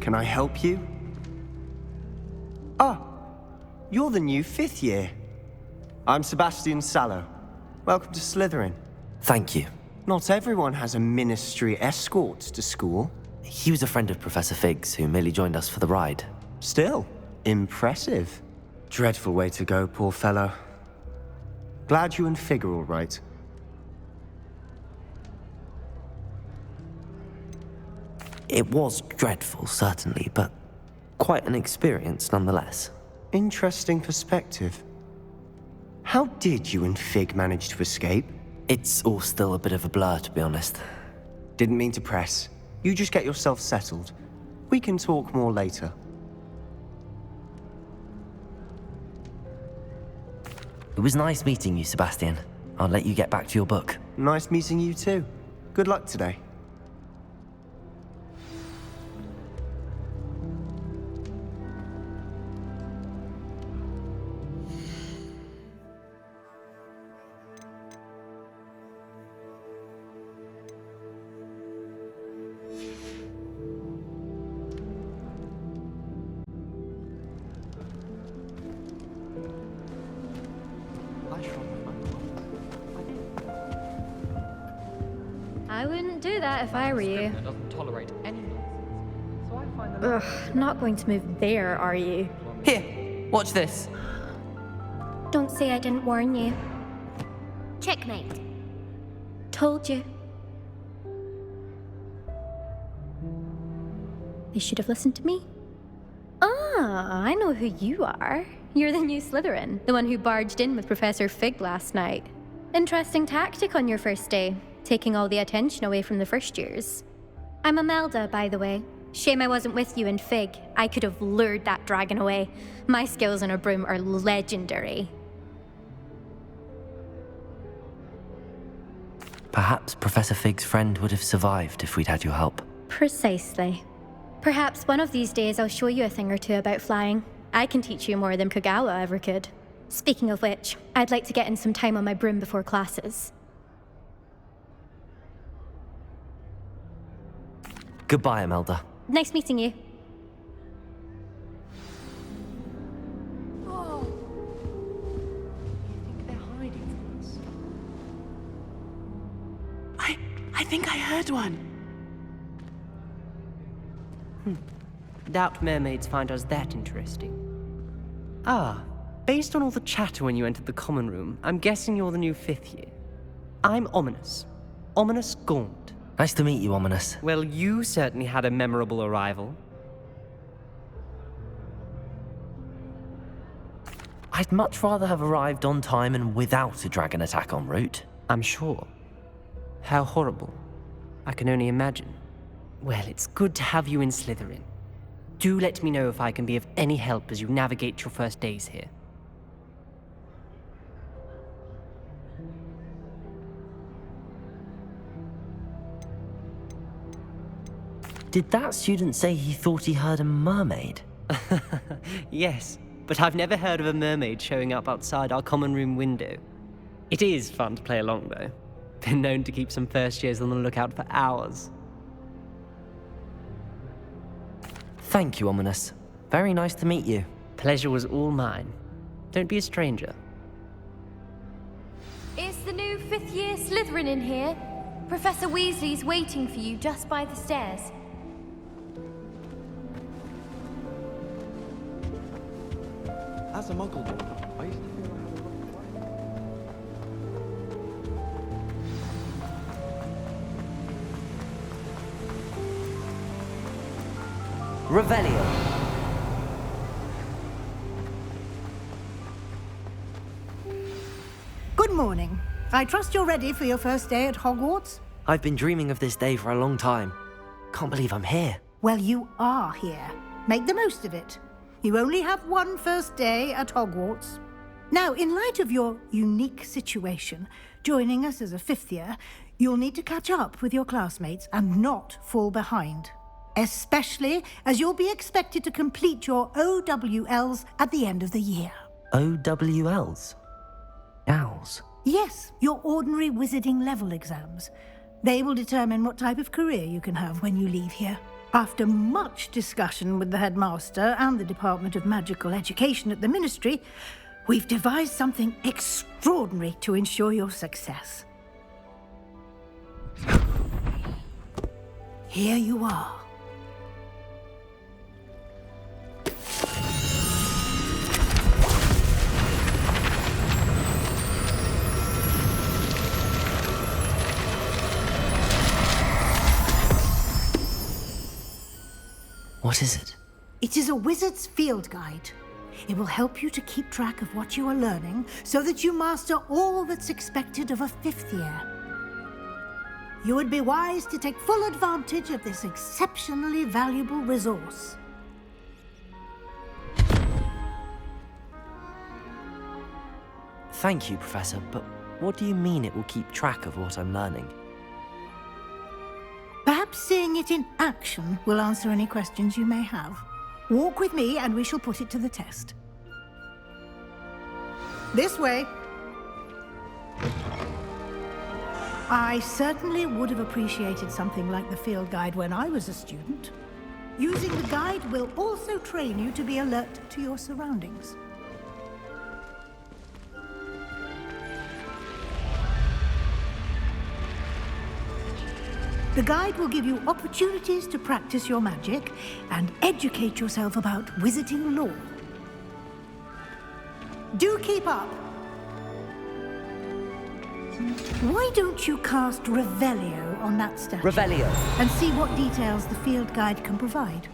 Can I help you? Ah, you're the new 5th year. I'm Sebastian Sallow. Welcome to Slytherin. Thank you. Not everyone has a ministry escort to school. He was a friend of Professor Fig's who merely joined us for the ride. Still, impressive. Dreadful way to go, poor fellow. Glad you and Fig are all right. It was dreadful, certainly, but quite an experience nonetheless. Interesting perspective. How did you and Fig manage to escape? It's all still a bit of a blur, to be honest. Didn't mean to press. You just get yourself settled. We can talk more later. It was nice meeting you, Sebastian. I'll let you get back to your book. Nice meeting you too. Good luck today. I wouldn't do that if I were you. Doesn't tolerate any nonsense. So I find them Ugh, not going to move there, are you? Here, watch this. Don't say I didn't warn you. Checkmate. Told you. They should have listened to me. Ah, I know who you are. You're the new Slytherin, the one who barged in with Professor Fig last night. Interesting tactic on your first day, taking all the attention away from the first years. I'm Imelda, by the way. Shame I wasn't with you in Fig. I could have lured that dragon away. My skills on a broom are legendary. Perhaps Professor Fig's friend would have survived if we'd had your help. Precisely. Perhaps one of these days I'll show you a thing or two about flying. I can teach you more than Kagawa ever could. Speaking of which, I'd like to get in some time on my broom before classes. Goodbye, Imelda. Nice meeting you. Oh. You think they're hiding from us? I think I heard one. Doubt mermaids find us that interesting. Ah, based on all the chatter when you entered the common room, I'm guessing you're the new 5th year. I'm Ominous. Ominous Gaunt. Nice to meet you, Ominous. Well, you certainly had a memorable arrival. I'd much rather have arrived on time and without a dragon attack en route. I'm sure. How horrible. I can only imagine. Well, it's good to have you in Slytherin. Do let me know if I can be of any help as you navigate your first days here. Did that student say he thought he heard a mermaid? Yes, but I've never heard of a mermaid showing up outside our common room window. It is fun to play along, though. Been known to keep some first years on the lookout for hours. Thank you, Ominous. Very nice to meet you. Pleasure was all mine. Don't be a stranger. Is the new 5th year Slytherin in here? Professor Weasley's waiting for you just by the stairs. As a muggle, I used to feel I had a right Revelio. Good morning. I trust you're ready for your first day at Hogwarts? I've been dreaming of this day for a long time. Can't believe I'm here. Well, you are here. Make the most of it. You only have one first day at Hogwarts. Now, in light of your unique situation, joining us as a 5th year, you'll need to catch up with your classmates and not fall behind. Especially as you'll be expected to complete your OWLs at the end of the year. OWLs? Owls? Yes, your ordinary wizarding level exams. They will determine what type of career you can have when you leave here. After much discussion with the headmaster and the Department of Magical Education at the Ministry, we've devised something extraordinary to ensure your success. Here you are. What is it? It is a wizard's field guide. It will help you to keep track of what you are learning so that you master all that's expected of a 5th year. You would be wise to take full advantage of this exceptionally valuable resource. Thank you, Professor, but what do you mean it will keep track of what I'm learning? Perhaps seeing it in action will answer any questions you may have. Walk with me and we shall put it to the test. This way. I certainly would have appreciated something like the field guide when I was a student. Using the guide will also train you to be alert to your surroundings. The guide will give you opportunities to practice your magic and educate yourself about wizarding lore. Do keep up! Why don't you cast Revelio on that statue? Revelio! And see what details the field guide can provide.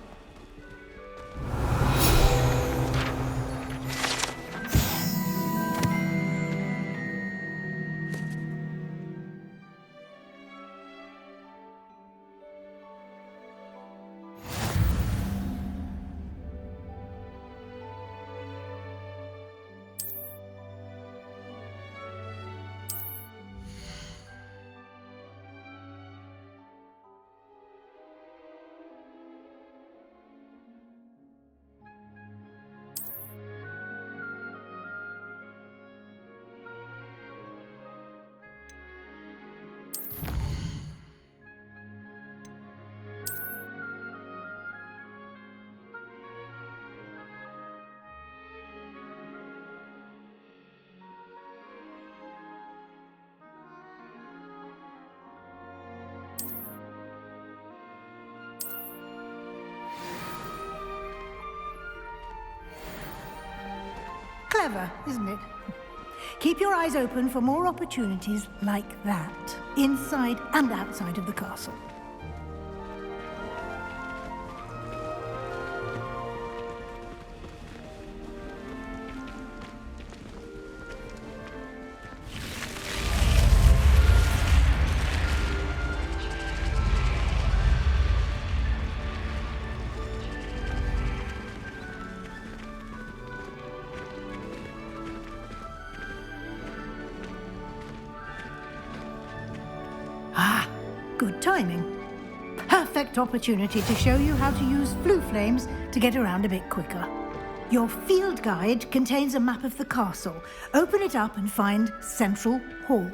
Clever, isn't it? Keep your eyes open for more opportunities like that, inside and outside of the castle. Good timing. Perfect opportunity to show you how to use flue flames to get around a bit quicker. Your field guide contains a map of the castle. Open it up and find Central Hall.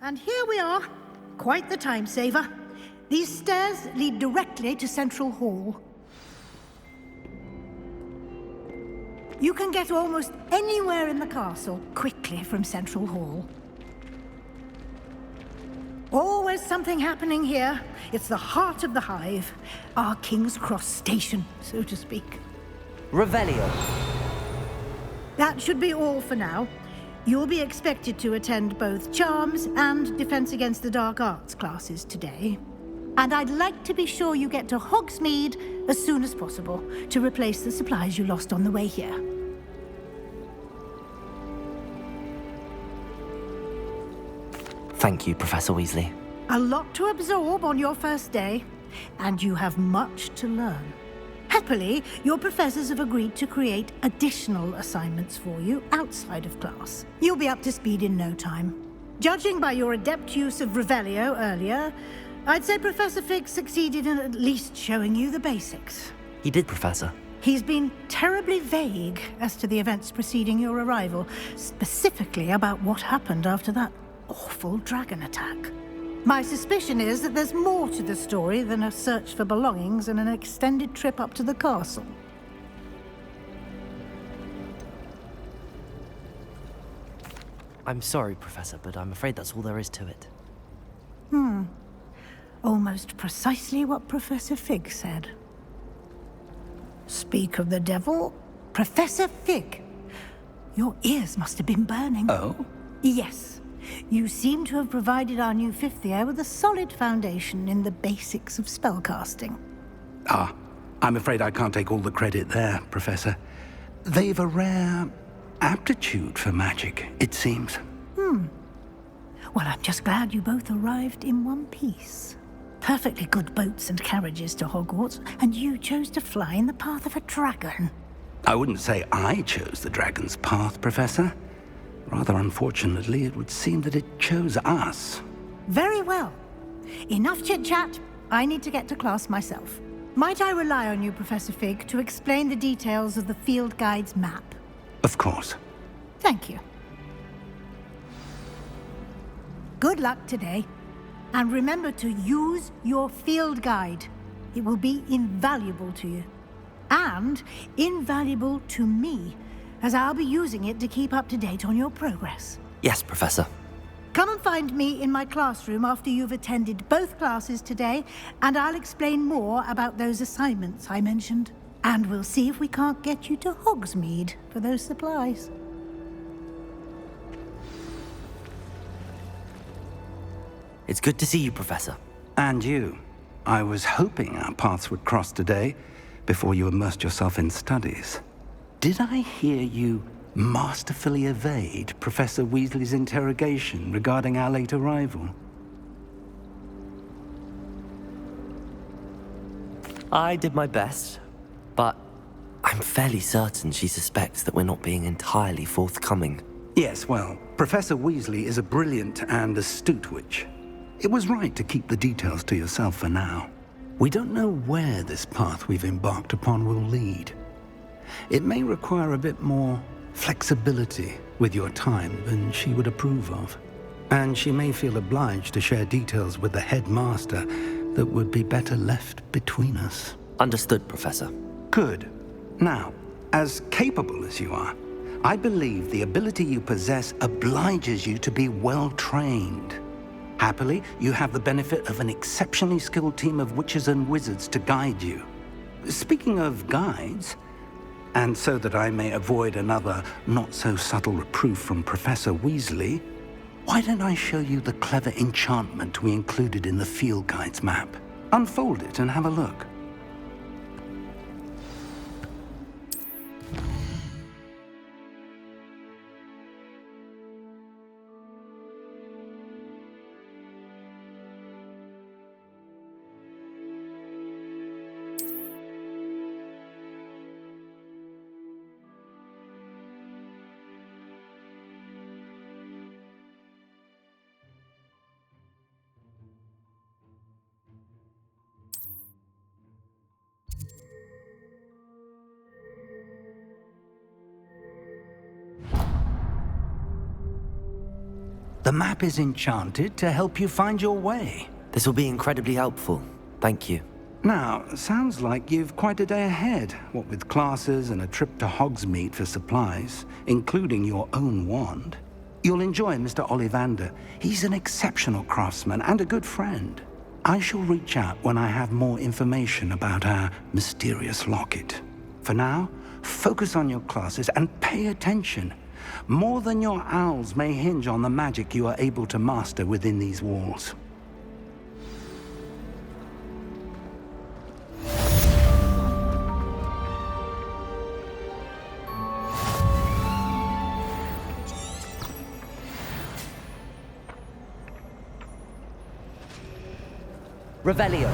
And here we are. Quite the time saver. These stairs lead directly to Central Hall. You can get almost anywhere in the castle quickly from Central Hall. Always something happening here. It's the heart of the hive. Our King's Cross station, so to speak. Revelio. That should be all for now. You'll be expected to attend both Charms and Defense Against the Dark Arts classes today. And I'd like to be sure you get to Hogsmeade as soon as possible to replace the supplies you lost on the way here. Thank you, Professor Weasley. A lot to absorb on your first day, and you have much to learn. Happily, your professors have agreed to create additional assignments for you outside of class. You'll be up to speed in no time. Judging by your adept use of Revelio earlier, I'd say Professor Fig succeeded in at least showing you the basics. He did, Professor. He's been terribly vague as to the events preceding your arrival, specifically about what happened after that awful dragon attack. My suspicion is that there's more to the story than a search for belongings and an extended trip up to the castle. I'm sorry, Professor, but I'm afraid that's all there is to it. Almost precisely what Professor Fig said. Speak of the devil, Professor Fig. Your ears must have been burning. Oh? Yes. You seem to have provided our new fifth year with a solid foundation in the basics of spellcasting. Ah, I'm afraid I can't take all the credit there, Professor. They've a rare aptitude for magic, it seems. Well, I'm just glad you both arrived in one piece. Perfectly good boats and carriages to Hogwarts, and you chose to fly in the path of a dragon. I wouldn't say I chose the dragon's path, Professor. Rather unfortunately, it would seem that it chose us. Very well. Enough chit-chat. I need to get to class myself. Might I rely on you, Professor Fig, to explain the details of the field guide's map? Of course. Thank you. Good luck today. And remember to use your field guide. It will be invaluable to you. And invaluable to me, as I'll be using it to keep up to date on your progress. Yes, Professor. Come and find me in my classroom after you've attended both classes today, and I'll explain more about those assignments I mentioned. And we'll see if we can't get you to Hogsmeade for those supplies. It's good to see you, Professor. And you. I was hoping our paths would cross today, before you immersed yourself in studies. Did I hear you masterfully evade Professor Weasley's interrogation regarding our late arrival? I did my best, but I'm fairly certain she suspects that we're not being entirely forthcoming. Yes, well, Professor Weasley is a brilliant and astute witch. It was right to keep the details to yourself for now. We don't know where this path we've embarked upon will lead. It may require a bit more flexibility with your time than she would approve of. And she may feel obliged to share details with the headmaster that would be better left between us. Understood, Professor. Good. Now, as capable as you are, I believe the ability you possess obliges you to be well trained. Happily, you have the benefit of an exceptionally skilled team of witches and wizards to guide you. Speaking of guides, and so that I may avoid another not-so-subtle reproof from Professor Weasley, why don't I show you the clever enchantment we included in the field guide's map? Unfold it and have a look. The map is enchanted to help you find your way. This will be incredibly helpful. Thank you. Now, sounds like you've quite a day ahead, what with classes and a trip to Hogsmeade for supplies, including your own wand. You'll enjoy Mr. Ollivander. He's an exceptional craftsman and a good friend. I shall reach out when I have more information about our mysterious locket. For now, focus on your classes and pay attention. More than your owls may hinge on the magic you are able to master within these walls. Revelio.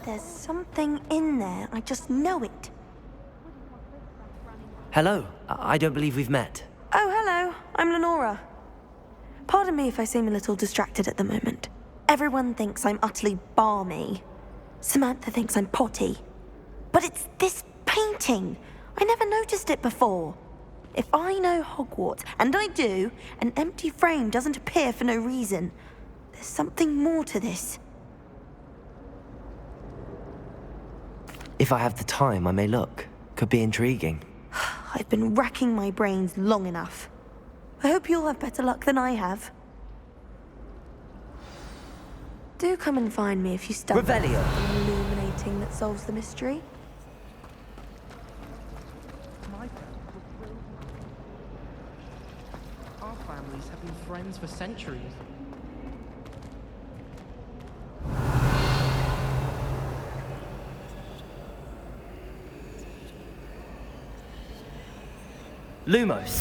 There's something in there. I just know it. Hello. I don't believe we've met. Oh, hello. I'm Lenora. Pardon me if I seem a little distracted at the moment. Everyone thinks I'm utterly balmy. Samantha thinks I'm potty. But it's this painting. I never noticed it before. If I know Hogwarts, and I do, an empty frame doesn't appear for no reason. There's something more to this. If I have the time, I may look. Could be intriguing. I've been racking my brains long enough. I hope you'll have better luck than I have. Do come and find me if you stumble on Revelio. something illuminating that solves the mystery. Our families have been friends for centuries. Lumos.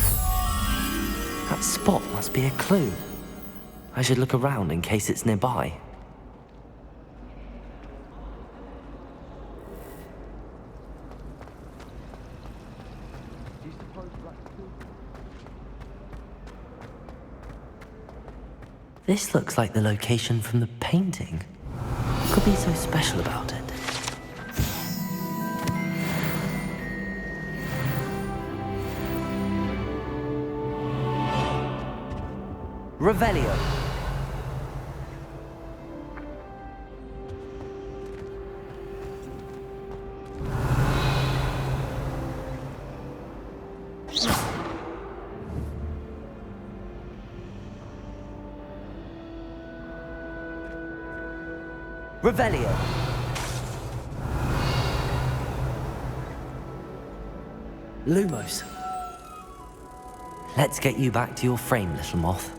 That spot must be a clue. I should look around in case it's nearby. This looks like the location from the painting. What could be so special about it? Revelio. Revelio. Lumos. Let's get you back to your frame, little moth.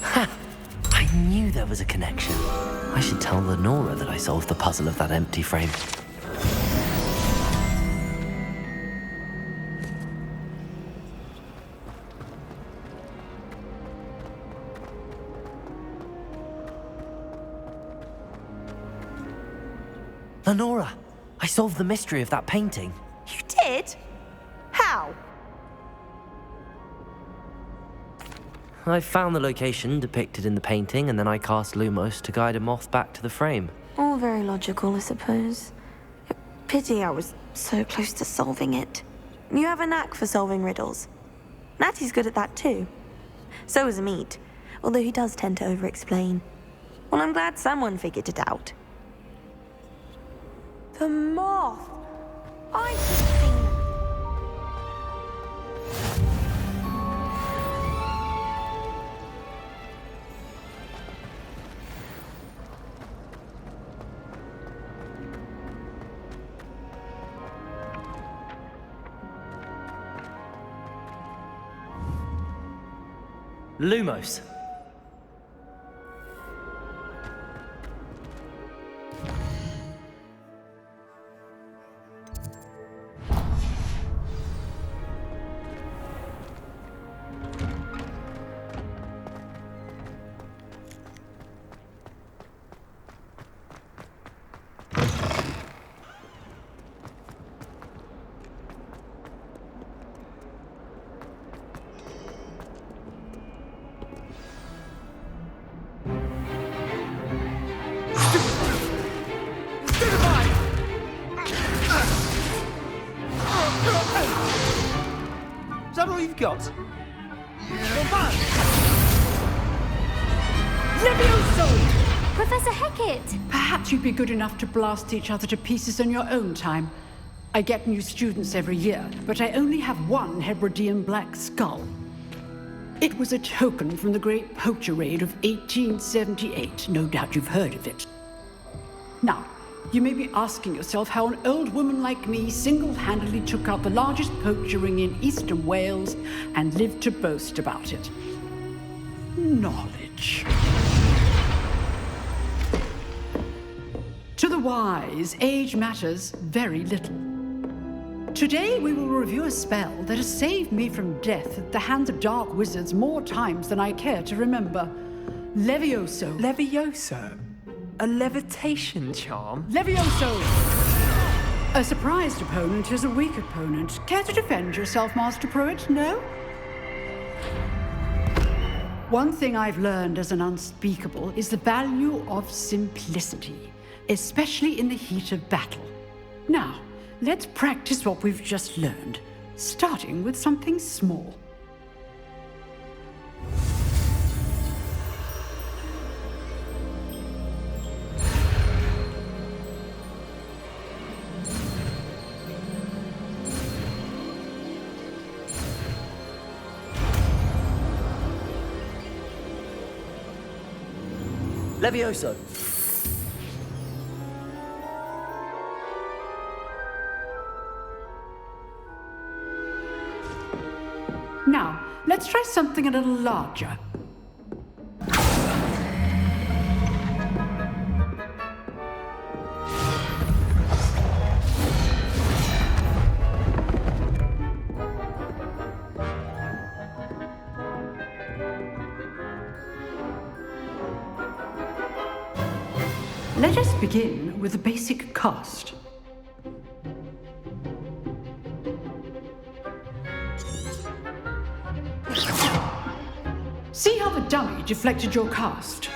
I knew there was a connection. I should tell Lenora that I solved the puzzle of that empty frame. Lenora, I solved the mystery of that painting. You did? How? I found the location depicted in the painting, and then I cast Lumos to guide a moth back to the frame. All very logical, I suppose. Pity I was so close to solving it. You have a knack for solving riddles. Natty's good at that too. So is Amit, although he does tend to over-explain. Well, I'm glad someone figured it out. The moth! I should have seen that. Lumos. we've got. Levioso! Professor Hecat! Perhaps you'd be good enough to blast each other to pieces in your own time. I get new students every year, but I only have one Hebridean black skull. It was a token from the Great Poacher Raid of 1878. No doubt you've heard of it. Now, you may be asking yourself how an old woman like me single-handedly took out the largest poacher ring in eastern Wales and lived to boast about it. Knowledge. To the wise, age matters very little. Today we will review a spell that has saved me from death at the hands of dark wizards more times than I care to remember. Levioso. Levioso? A levitation charm? Levioso! A surprised opponent is a weak opponent. Care to defend yourself, Master Pruitt? No? One thing I've learned as an unspeakable is the value of simplicity, especially in the heat of battle. Now, let's practice what we've just learned, starting with something small. Levioso! Now, let's try something a little larger. Let us begin with the basic cast. See how the dummy deflected your cast?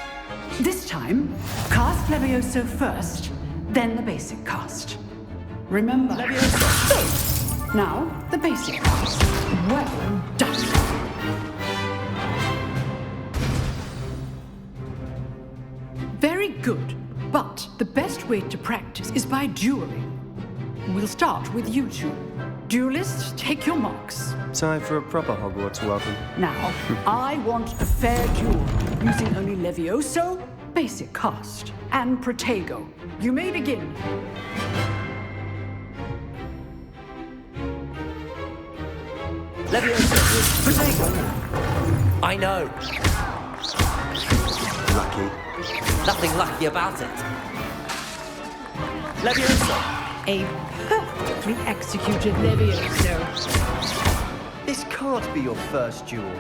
This time, cast Levioso first, then the basic cast. Remember, Levioso. Now, the basic cast. Well done. Very good, but the best way to practice is by dueling. We'll start with you two. Duelists, take your marks. Time for a proper Hogwarts welcome. Now, I want a fair duel, using only Levioso, basic cast, and Protego. You may begin. Levioso! Protego! I know! Lucky. Nothing lucky about it. Leviosa! A perfectly executed Levioso. This can't be your first duel.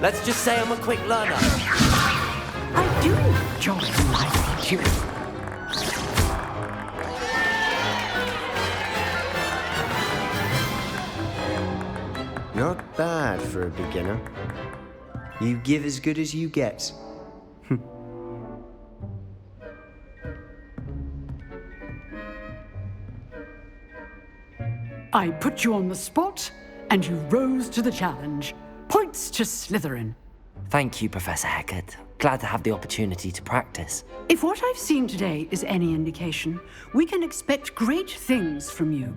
Let's just say I'm a quick learner. I do enjoy my duel. Not bad for a beginner. You give as good as you get. I put you on the spot, and you rose to the challenge. Points to Slytherin. Thank you, Professor Hecat. Glad to have the opportunity to practice. If what I've seen today is any indication, we can expect great things from you.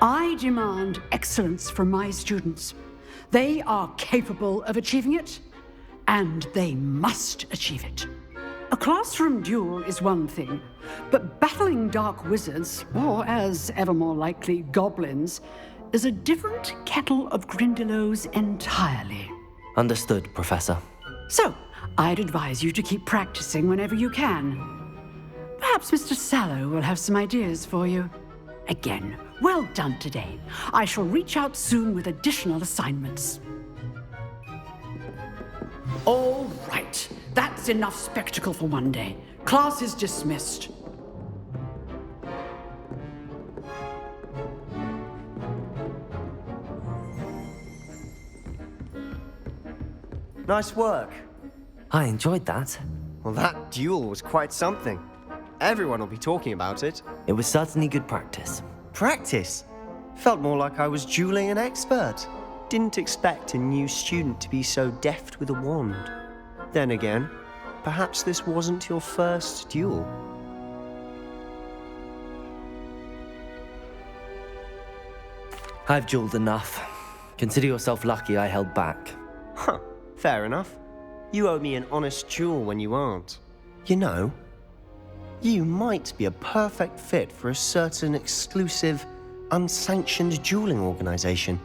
I demand excellence from my students. They are capable of achieving it, and they must achieve it. A classroom duel is one thing, but battling dark wizards, or as ever more likely, goblins, is a different kettle of Grindylows entirely. Understood, Professor. So, I'd advise you to keep practicing whenever you can. Perhaps Mr. Sallow will have some ideas for you. Again, well done today. I shall reach out soon with additional assignments. All right. That's enough spectacle for one day. Class is dismissed. Nice work. I enjoyed that. Well, that duel was quite something. Everyone will be talking about it. It was certainly good practice. Practice? Felt more like I was dueling an expert. didn't expect a new student to be so deft with a wand. Then again, perhaps this wasn't your first duel. I've dueled enough. Consider yourself lucky I held back. Huh, fair enough. You owe me an honest duel when you aren't. You know, you might be a perfect fit for a certain exclusive, unsanctioned dueling organization.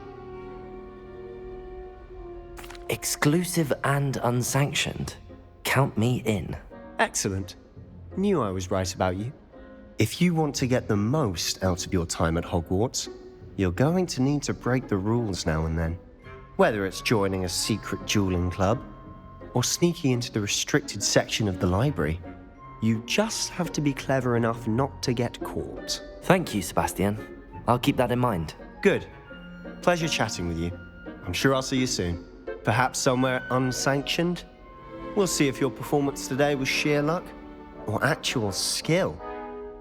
Exclusive and unsanctioned? Count me in. Excellent. Knew I was right about you. If you want to get the most out of your time at Hogwarts, you're going to need to break the rules now and then. Whether it's joining a secret dueling club, or sneaking into the restricted section of the library, you just have to be clever enough not to get caught. Thank you, Sebastian. I'll keep that in mind. Good. Pleasure chatting with you. I'm sure I'll see you soon. Perhaps somewhere unsanctioned? We'll see if your performance today was sheer luck or actual skill.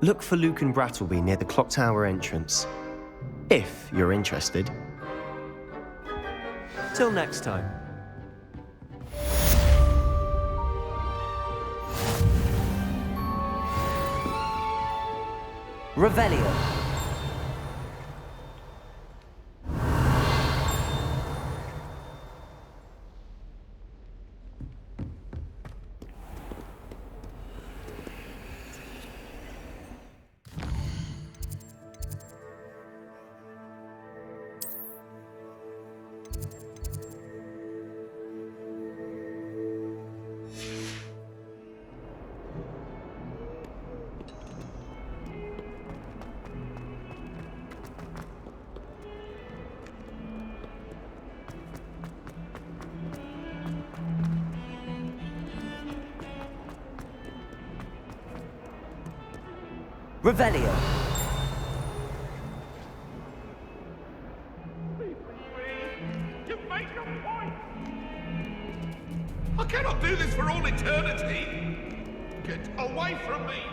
Look for Luke and Brattleby near the clock tower entrance, if you're interested. Till next time. Revelio. Revelio. You made your point! I cannot do this for all eternity! Get away from me!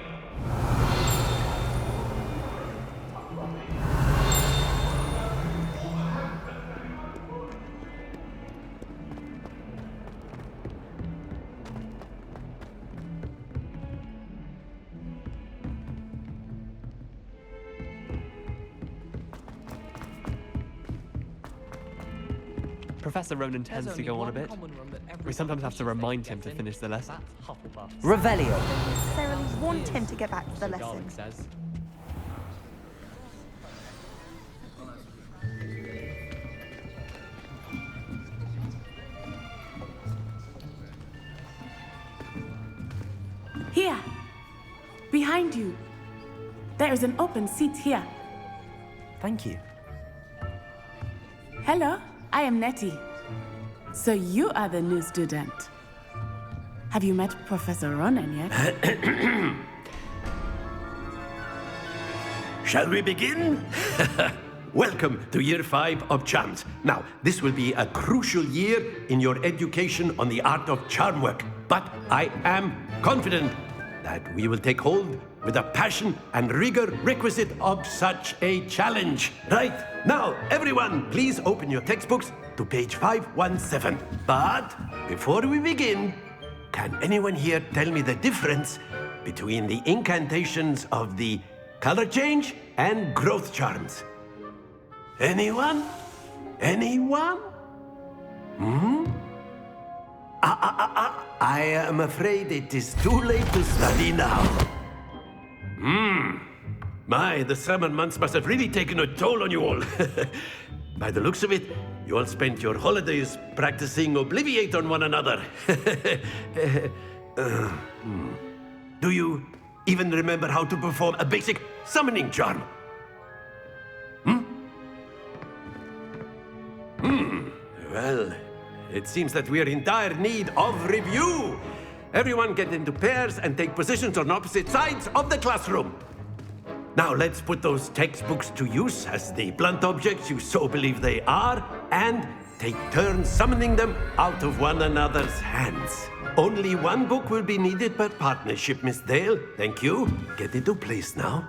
Professor Ronan tends to go on a bit. We sometimes have to remind him to finish the lesson. Revelio. Don't necessarily want him to get back to the lesson. Says. Here, behind you. There is an open seat here. Thank you. Hello, I am Nettie. So you are the new student. Have you met Professor Ronan yet? Shall we begin? Welcome to Year 5 of Charms. Now, this will be a crucial year in your education on the art of charm work. But I am confident that we will take hold with the passion and rigor requisite of such a challenge. Right, now, everyone, please open your textbooks to page 517. But before we begin, can anyone here tell me the difference between the incantations of the color change and growth charms? Anyone? Anyone? I am afraid it is too late to study now. My, the summer months must have really taken a toll on you all. By the looks of it, you all spent your holidays practicing Obliviate on one another. Do you even remember how to perform a basic summoning charm? Well, it seems that we are in dire need of review. Everyone get into pairs and take positions on opposite sides of the classroom. Now let's put those textbooks to use as the blunt objects you so believe they are, and take turns summoning them out of one another's hands. Only one book will be needed per partnership, Miss Dale. Thank you. Get into place now.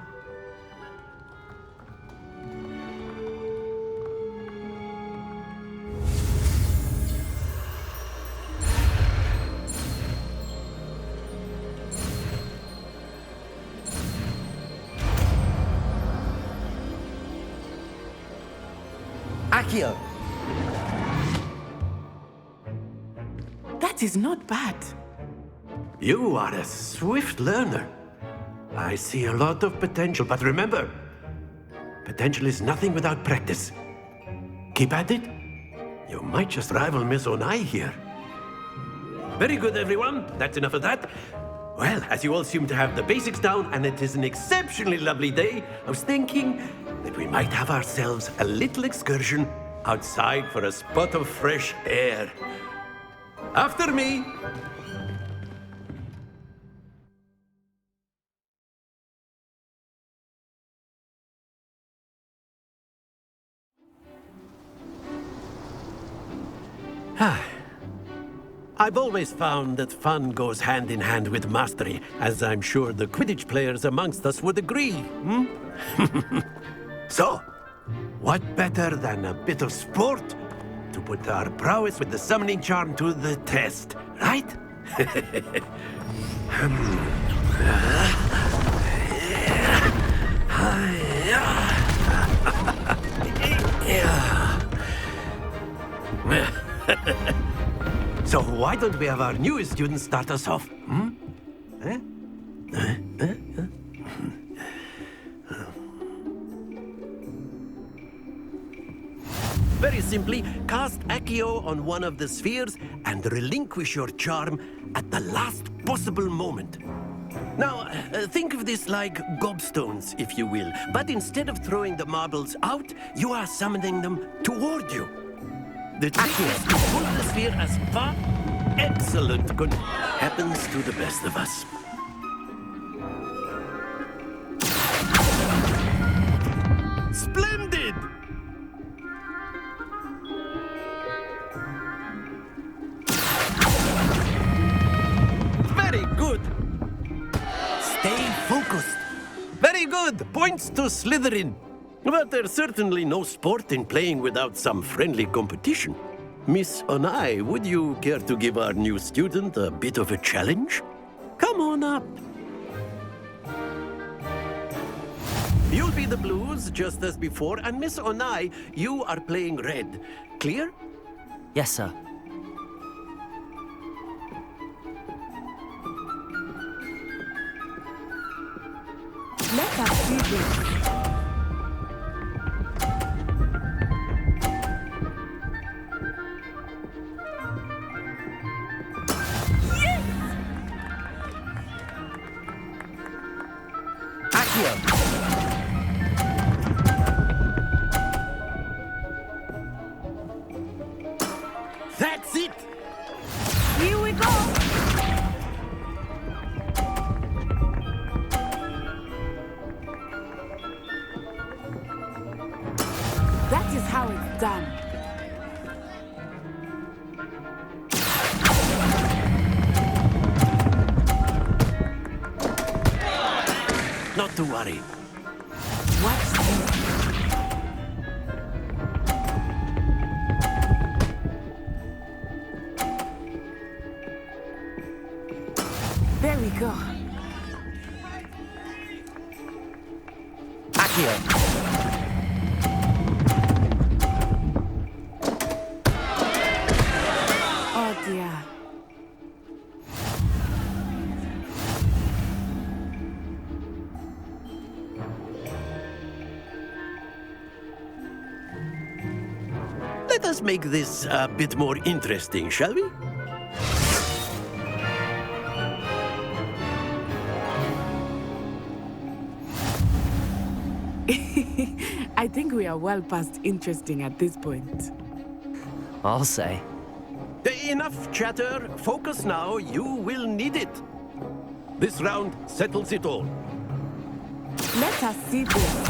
Accio! That is not bad. You are a swift learner. I see a lot of potential, but remember, potential is nothing without practice. Keep at it. You might just rival Miss Onai here. Very good, everyone. That's enough of that. Well, as you all seem to have the basics down, and it is an exceptionally lovely day, I was thinking that we might have ourselves a little excursion outside for a spot of fresh air. After me! I've always found that fun goes hand in hand with mastery, as I'm sure the Quidditch players amongst us would agree. So, what better than a bit of sport to put our prowess with the summoning charm to the test, right? So why don't we have our newest student start us off? Very simply, cast Accio on one of the spheres and relinquish your charm at the last possible moment. Now, think of this like gobstones, if you will, but instead of throwing the marbles out, you are summoning them toward you. The trick is to pull the sphere as far. Excellent. Good. Happens to the best of us. Splendid! Very good. Stay focused. Very good. Points to Slytherin. But there's certainly no sport in playing without some friendly competition. Miss Onai, would you care to give our new student a bit of a challenge? Come on up. You'll be the blues, just as before, and Miss Onai, you are playing red. Clear? Yes, sir. Let us see this. That's it! Here we go! That is how it's done. Not to worry. Watch this. There we go. Accio! Oh dear. Let us make this a bit more interesting, shall we? I think we are well past interesting at this point. I'll say. Enough chatter. Focus now. You will need it. This round settles it all. Let us see this.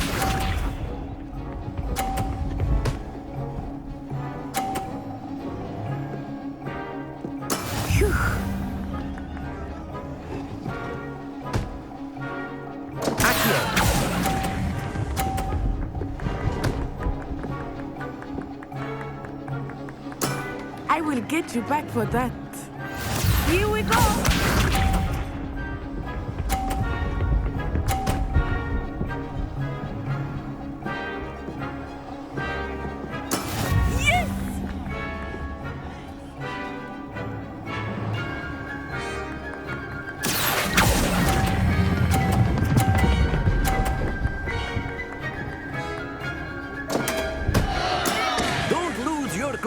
Phew. I will get you back for that. Here we go!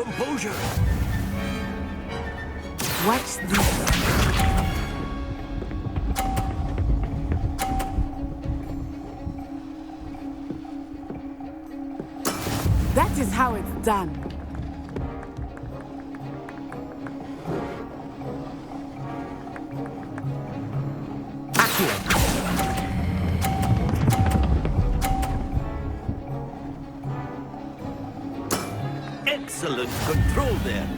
composure. Watch this. That is how it's done. Excellent control there.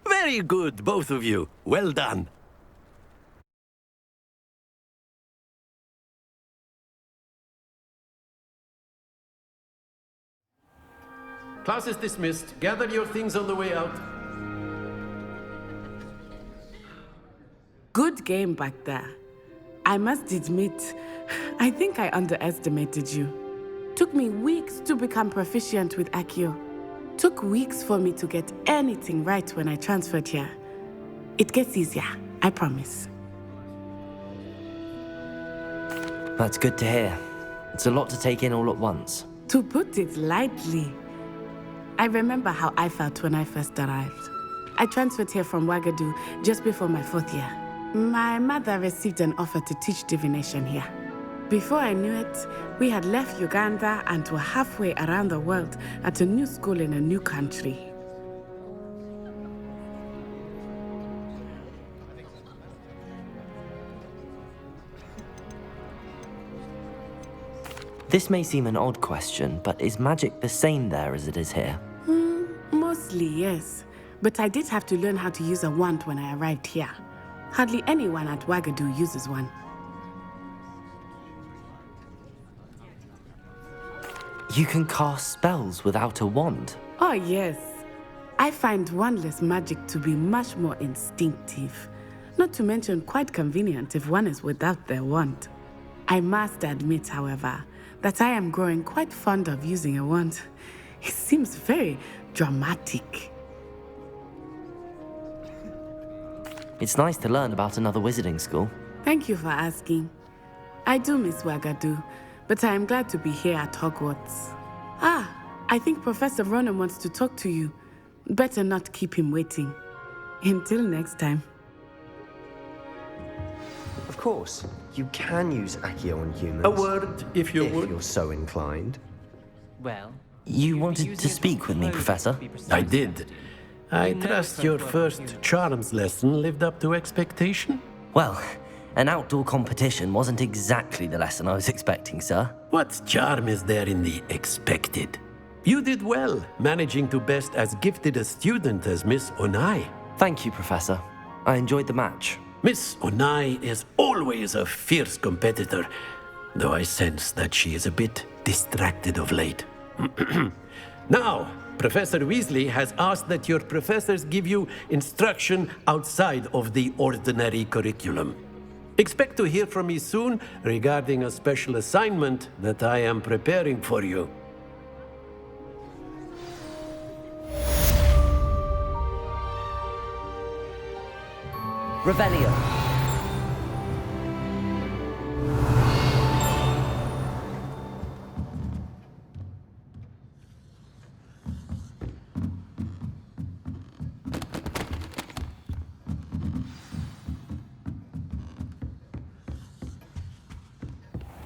Very good, both of you. Well done. Class is dismissed. Gather your things on the way out. Good game back there. I must admit, I think I underestimated you. Took me weeks to become proficient with Accio. Took weeks for me to get anything right when I transferred here. It gets easier, I promise. That's good to hear. It's a lot to take in all at once. To put it lightly, I remember how I felt when I first arrived. I transferred here from Ouagadougou just before my 4th year. My mother received an offer to teach divination here. Before I knew it, we had left Uganda and were halfway around the world at a new school in a new country. This may seem an odd question, but is magic the same there as it is here? Mostly, yes. But I did have to learn how to use a wand when I arrived here. Hardly anyone at Ouagadougou uses one. You can cast spells without a wand? Oh, yes. I find wandless magic to be much more instinctive. Not to mention quite convenient if one is without their wand. I must admit, however, that I am growing quite fond of using a wand. It seems very dramatic. It's nice to learn about another wizarding school. Thank you for asking. I do miss Ouagadougou, but I am glad to be here at Hogwarts. Ah, I think Professor Ronan wants to talk to you. Better not keep him waiting. Until next time. Of course, you can use Accio on humans. A word, if you would. If you're so inclined. Well, you wanted to speak with me, Professor? I did. I trust your first charms lesson lived up to expectation? Well, an outdoor competition wasn't exactly the lesson I was expecting, sir. What charm is there in the expected? You did well, managing to best as gifted a student as Miss Onai. Thank you, Professor. I enjoyed the match. Miss Onai is always a fierce competitor, though I sense that she is a bit distracted of late. Now, Professor Weasley has asked that your professors give you instruction outside of the ordinary curriculum. Expect to hear from me soon regarding a special assignment that I am preparing for you. Revelio.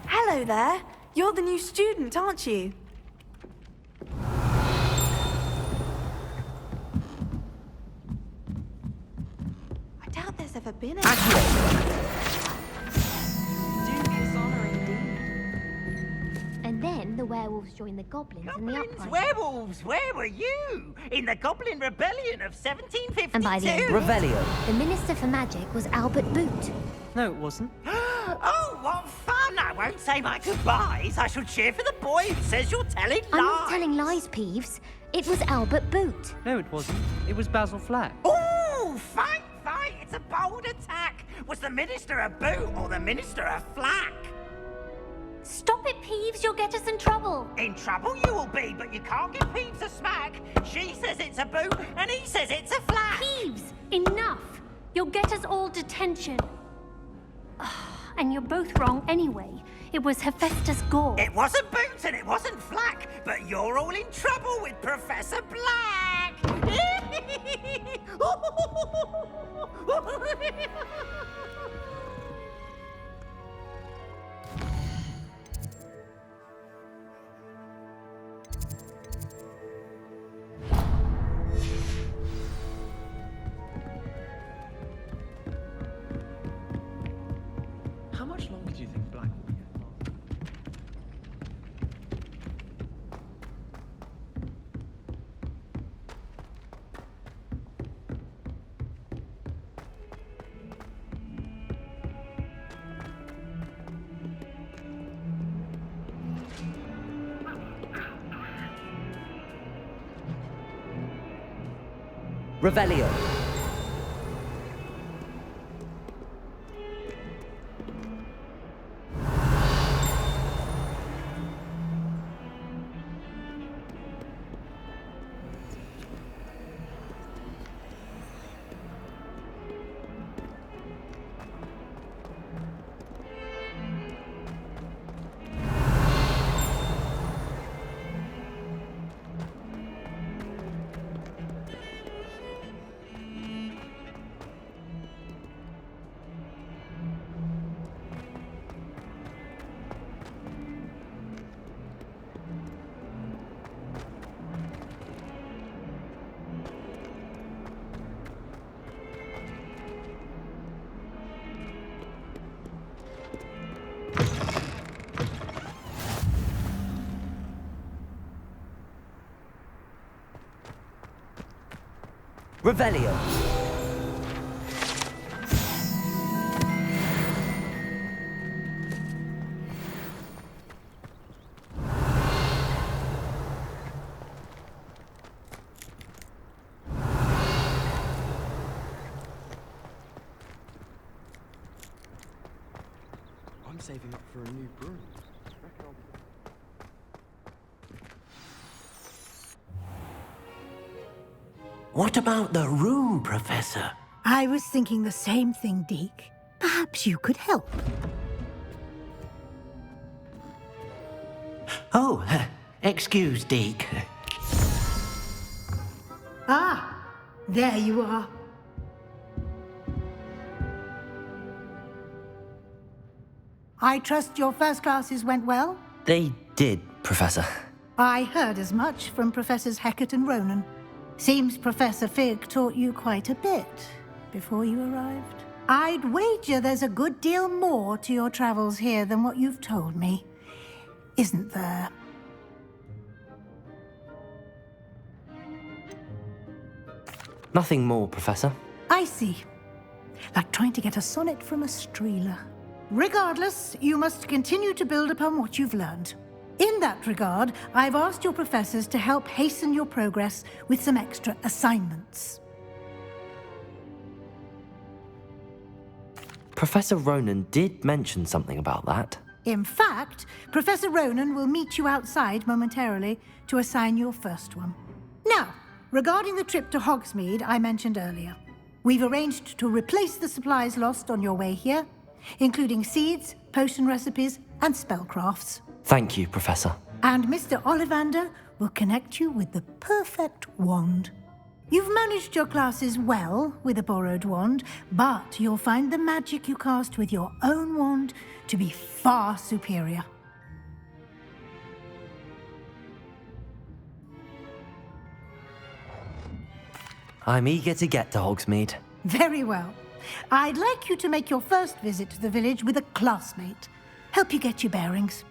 Hello there. You're the new student, aren't you? I doubt there's ever been a... Dubious honor indeed. And then the werewolves joined the goblins in the uprising. Werewolves, where were you? In the Goblin Rebellion of 1752? And by the end, Revelio. the Minister for Magic was Albert Boot. No, it wasn't. Oh, what fun! I won't say my goodbyes. I shall cheer for the boy who says you're telling lies. I'm not telling lies, Peeves. It was Albert Boot. No, it wasn't. It was Basil Flack. Oh, fight! It's a bold attack. Was the Minister a boot or the Minister a flack? Stop it, Peeves. You'll get us in trouble. In trouble you will be, but you can't give Peeves a smack. She says it's a boot, and he says it's a flack. Peeves, enough. You'll get us all detention. and you're both wrong anyway. It was Hephaestus Gore. It wasn't Boots and it wasn't Flack, but you're all in trouble with Professor Black! How much longer do you think Black will be here? Revelio. Revelio. I'm saving up for a new broom. What about the room, Professor? I was thinking the same thing, Deke. Perhaps you could help. Oh, excuse, Deke. Ah, there you are. I trust your first classes went well? They did, Professor. I heard as much from Professors Hecat and Ronan. Seems Professor Fig taught you quite a bit before you arrived. I'd wager there's a good deal more to your travels here than what you've told me. Isn't there? Nothing more, Professor. I see. Like trying to get a sonnet from a streeler. Regardless, you must continue to build upon what you've learned. In that regard, I've asked your professors to help hasten your progress with some extra assignments. Professor Ronan did mention something about that. In fact, Professor Ronan will meet you outside momentarily to assign your first one. Now, regarding the trip to Hogsmeade I mentioned earlier, we've arranged to replace the supplies lost on your way here, including seeds, potion recipes, and spellcrafts. Thank you, Professor. And Mr. Ollivander will connect you with the perfect wand. You've managed your classes well with a borrowed wand, but you'll find the magic you cast with your own wand to be far superior. I'm eager to get to Hogsmeade. Very well. I'd like you to make your first visit to the village with a classmate. Help you get your bearings.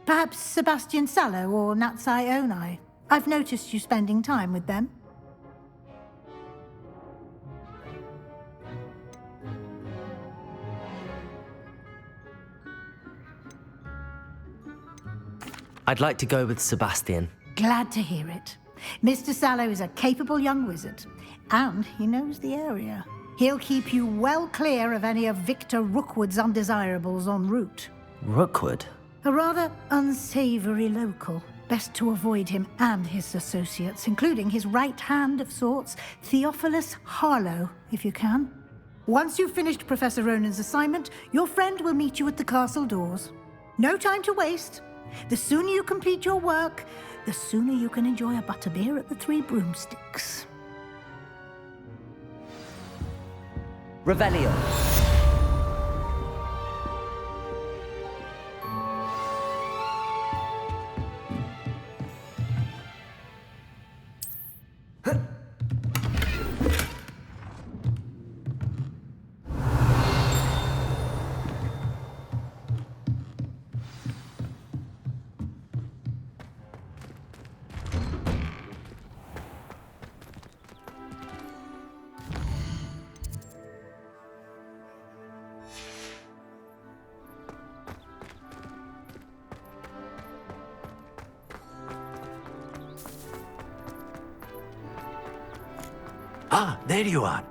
Perhaps Sebastian Sallow or Natsai Onai. I've noticed you spending time with them. I'd like to go with Sebastian. Glad to hear it. Mr. Sallow is a capable young wizard, and he knows the area. He'll keep you well clear of any of Victor Rookwood's undesirables en route. Rookwood? A rather unsavory local. Best to avoid him and his associates, including his right hand of sorts, Theophilus Harlow, if you can. Once you've finished Professor Ronan's assignment, your friend will meet you at the castle doors. No time to waste. The sooner you complete your work, the sooner you can enjoy a butterbeer at the Three Broomsticks. Revelio. Ah, there you are.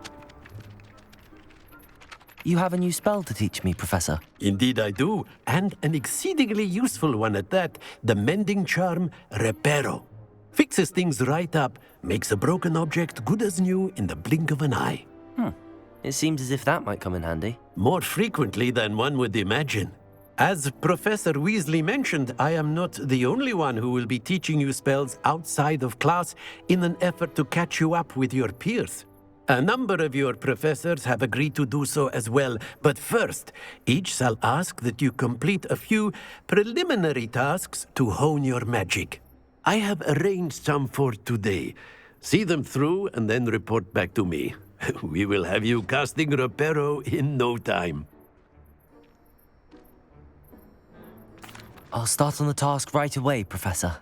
You have a new spell to teach me, Professor. Indeed I do, and an exceedingly useful one at that. The mending charm, Reparo. Fixes things right up, makes a broken object good as new in the blink of an eye. It seems as if that might come in handy. More frequently than one would imagine. As Professor Weasley mentioned, I am not the only one who will be teaching you spells outside of class in an effort to catch you up with your peers. A number of your professors have agreed to do so as well, but first, each shall ask that you complete a few preliminary tasks to hone your magic. I have arranged some for today. See them through and then report back to me. We will have you casting Reparo in no time. I'll start on the task right away, Professor.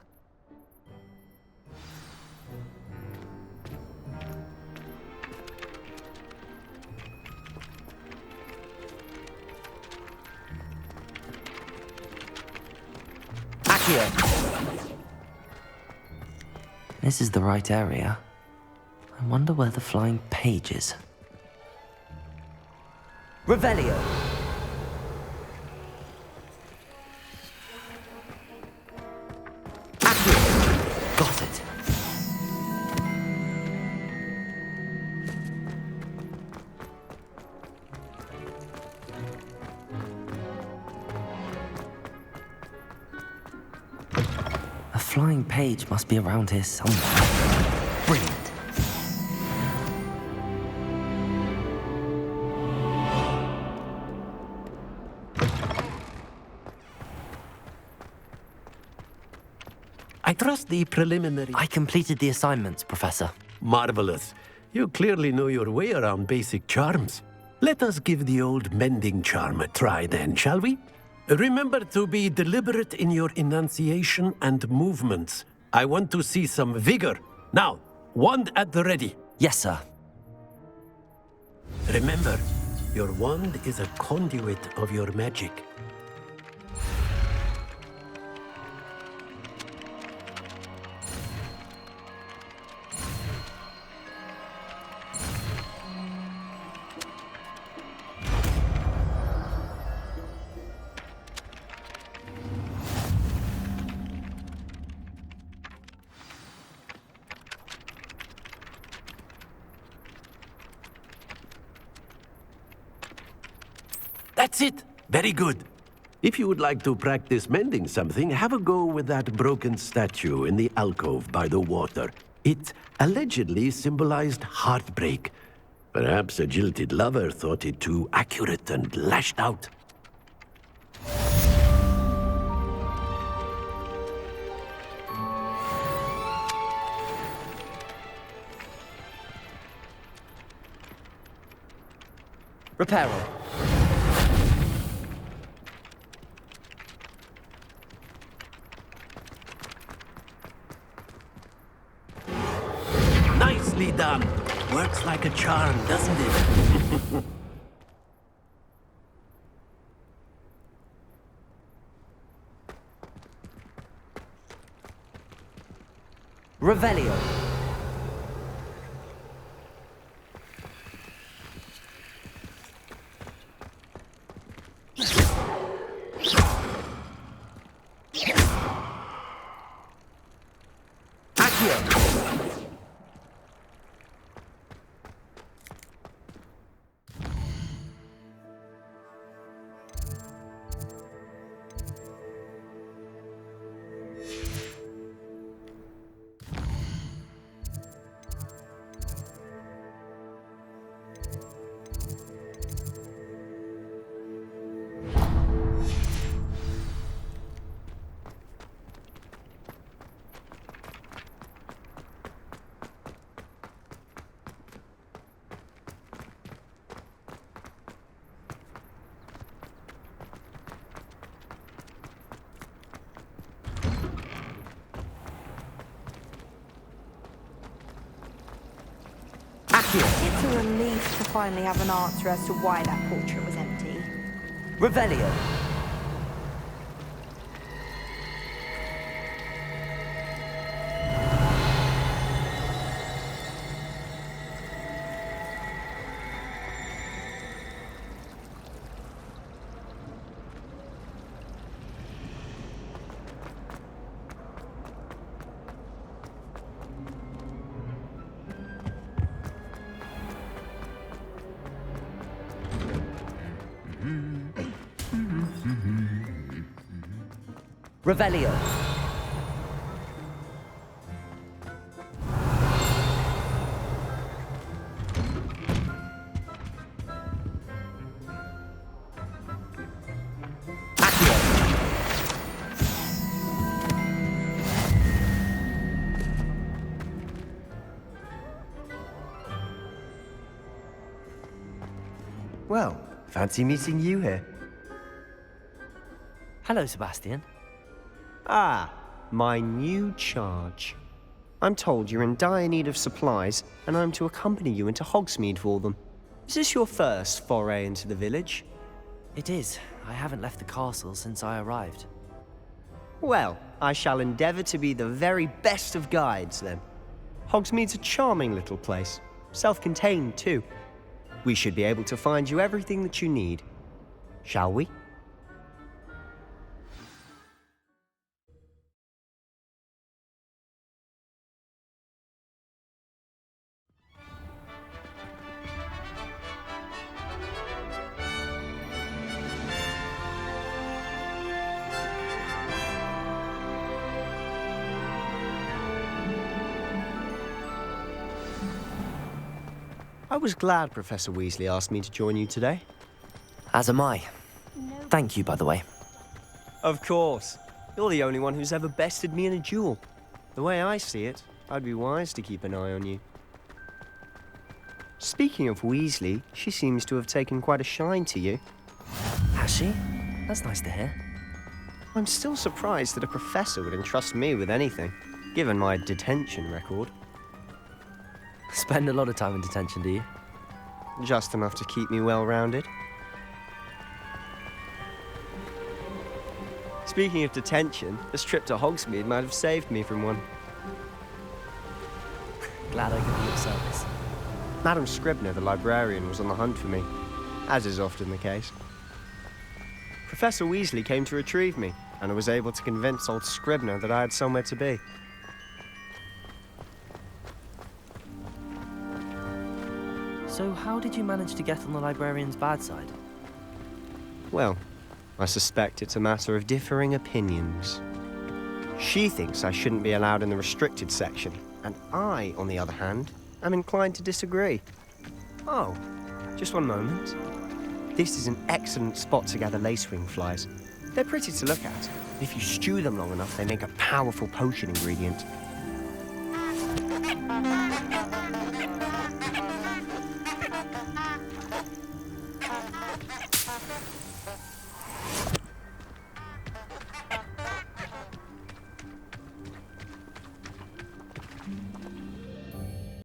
Accio! This is the right area. I wonder where the flying page is. Revelio! Got it. A flying page must be around here somewhere. Brilliant. I trust the preliminary... I completed the assignments, Professor. Marvelous. You clearly know your way around basic charms. Let us give the old mending charm a try then, shall we? Remember to be deliberate in your enunciation and movements. I want to see some vigor. Now, wand at the ready. Yes, sir. Remember, your wand is a conduit of your magic. That's it! Very good. If you would like to practice mending something, have a go with that broken statue in the alcove by the water. It allegedly symbolized heartbreak. Perhaps a jilted lover thought it too accurate and lashed out. Reparo. Nicely done. Works like a charm, doesn't it? Revelio. It's a relief to finally have an answer as to why that portrait was empty. Revelio. Revelio. Well, fancy meeting you here. Hello, Sebastian. Ah, my new charge. I'm told you're in dire need of supplies, and I'm to accompany you into Hogsmeade for them. Is this your first foray into the village? It is. I haven't left the castle since I arrived. Well, I shall endeavour to be the very best of guides, then. Hogsmeade's a charming little place. Self-contained, too. We should be able to find you everything that you need. Shall we? I was glad Professor Weasley asked me to join you today. As am I. Thank you, by the way. Of course. You're the only one who's ever bested me in a duel. The way I see it, I'd be wise to keep an eye on you. Speaking of Weasley, she seems to have taken quite a shine to you. Has she? That's nice to hear. I'm still surprised that a professor would entrust me with anything, given my detention record. Spend a lot of time in detention, do you? Just enough to keep me well-rounded. Speaking of detention, this trip to Hogsmeade might have saved me from one. Glad I could be of service. Madam Scribner, the librarian, was on the hunt for me, as is often the case. Professor Weasley came to retrieve me, and I was able to convince old Scribner that I had somewhere to be. So how did you manage to get on the librarian's bad side? Well, I suspect it's a matter of differing opinions. She thinks I shouldn't be allowed in the restricted section, and I, on the other hand, am inclined to disagree. Oh, just one moment. This is an excellent spot to gather lacewing flies. They're pretty to look at. If you stew them long enough, they make a powerful potion ingredient.